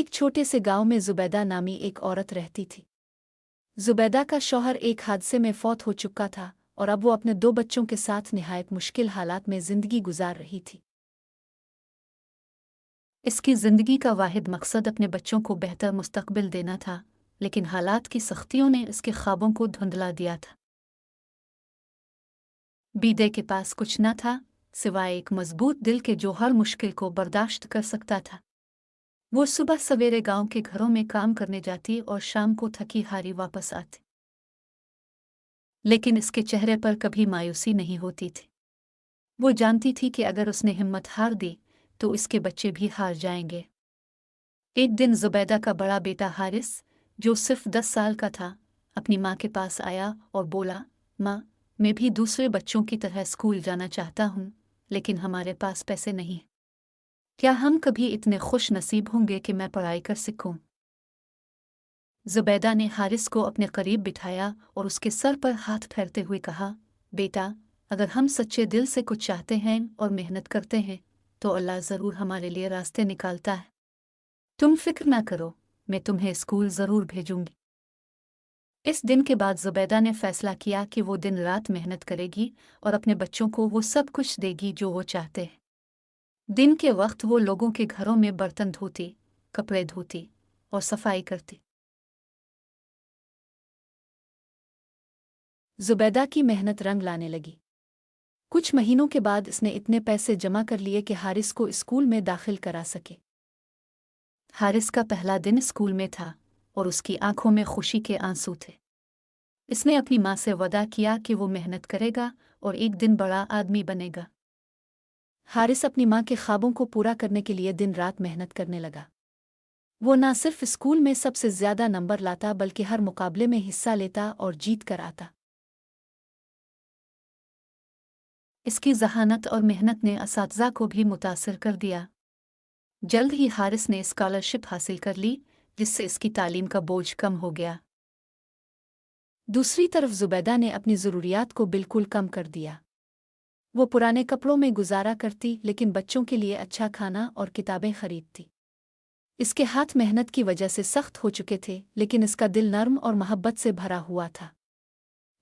एक छोटे से गांव में जुबैदा नामी एक औरत रहती थी। जुबैदा का शौहर एक हादसे में फौत हो चुका था और अब वो अपने 2 बच्चों के साथ निहायत मुश्किल हालात में जिंदगी गुजार रही थी। इसकी जिंदगी का वाहिद मकसद अपने बच्चों को बेहतर मुस्तकबिल देना था, लेकिन हालात की सख्तियों ने इसके ख्वाबों को धुंधला दिया था। बीदे के पास कुछ न था सिवाय एक मजबूत दिल के जो हर मुश्किल को बर्दाश्त कर सकता था। वो सुबह सवेरे गांव के घरों में काम करने जाती और शाम को थकी हारी वापस आती, लेकिन इसके चेहरे पर कभी मायूसी नहीं होती थी। वो जानती थी कि अगर उसने हिम्मत हार दी तो इसके बच्चे भी हार जाएंगे। एक दिन जुबैदा का बड़ा बेटा हारिस, जो सिर्फ 10 साल का था, अपनी माँ के पास आया और बोला, माँ, मैं भी दूसरे बच्चों की तरह स्कूल जाना चाहता हूँ, लेकिन हमारे पास पैसे नहीं। क्या हम कभी इतने खुश नसीब होंगे कि मैं पढ़ाई कर सकूं? जुबैदा ने हारिस को अपने करीब बिठाया और उसके सर पर हाथ फेरते हुए कहा, बेटा, अगर हम सच्चे दिल से कुछ चाहते हैं और मेहनत करते हैं तो अल्लाह ज़रूर हमारे लिए रास्ते निकालता है। तुम फिक्र ना करो, मैं तुम्हें स्कूल ज़रूर भेजूंगी। इस दिन के बाद जुबैदा ने फैसला किया कि वो दिन रात मेहनत करेगी और अपने बच्चों को वो सब कुछ देगी जो वो चाहते हैं। दिन के वक्त वो लोगों के घरों में बर्तन धोती, कपड़े धोती और सफाई करती। जुबैदा की मेहनत रंग लाने लगी। कुछ महीनों के बाद इसने इतने पैसे जमा कर लिए कि हारिस को स्कूल में दाखिल करा सके। हारिस का पहला दिन स्कूल में था और उसकी आंखों में खुशी के आंसू थे। इसने अपनी माँ से वादा किया कि वो मेहनत करेगा और एक दिन बड़ा आदमी बनेगा। हारिस अपनी माँ के ख्वाबों को पूरा करने के लिए दिन रात मेहनत करने लगा। वो न सिर्फ स्कूल में सबसे ज्यादा नंबर लाता बल्कि हर मुकाबले में हिस्सा लेता और जीत कर आता। इसकी जहानत और मेहनत ने असातिज़ा को भी मुतासिर कर दिया। जल्द ही हारिस ने स्कॉलरशिप हासिल कर ली, जिससे इसकी तालीम का बोझ कम हो गया। दूसरी तरफ जुबैदा ने अपनी ज़रूरियात को बिल्कुल कम कर दिया। वो पुराने कपड़ों में गुजारा करती, लेकिन बच्चों के लिए अच्छा खाना और किताबें खरीदती। इसके हाथ मेहनत की वजह से सख्त हो चुके थे, लेकिन इसका दिल नर्म और मोहब्बत से भरा हुआ था।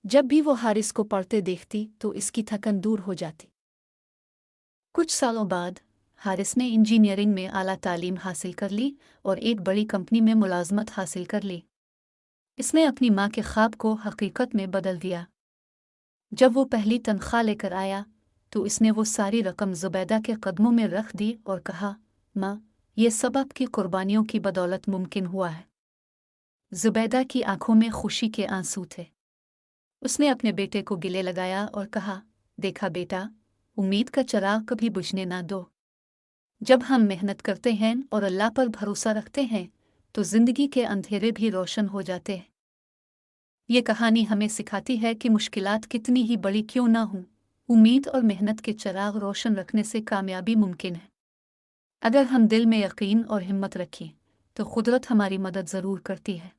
जब भी वो हारिस को पढ़ते देखती तो इसकी थकन दूर हो जाती। कुछ सालों बाद हारिस ने इंजीनियरिंग में आला तालीम हासिल कर ली और एक बड़ी कंपनी में मुलाजमत हासिल कर ली। इसने अपनी माँ के ख्वाब को हकीकत में बदल दिया। जब वो पहली तनख्वाह लेकर आया तो इसने वो सारी रकम जुबैदा के कदमों में रख दी और कहा, माँ, ये सब आपकी कुर्बानियों की बदौलत मुमकिन हुआ है। जुबैदा की आंखों में खुशी के आंसू थे। उसने अपने बेटे को गले लगाया और कहा, देखा बेटा, उम्मीद का चिराग कभी बुझने ना दो। जब हम मेहनत करते हैं और अल्लाह पर भरोसा रखते हैं तो जिंदगी के अंधेरे भी रोशन हो जाते हैं। ये कहानी हमें सिखाती है कि मुश्किलात कितनी ही बड़ी क्यों ना हों, उम्मीद और मेहनत के चिराग रोशन रखने से कामयाबी मुमकिन है। अगर हम दिल में यकीन और हिम्मत रखें तो कुदरत हमारी मदद ज़रूर करती है।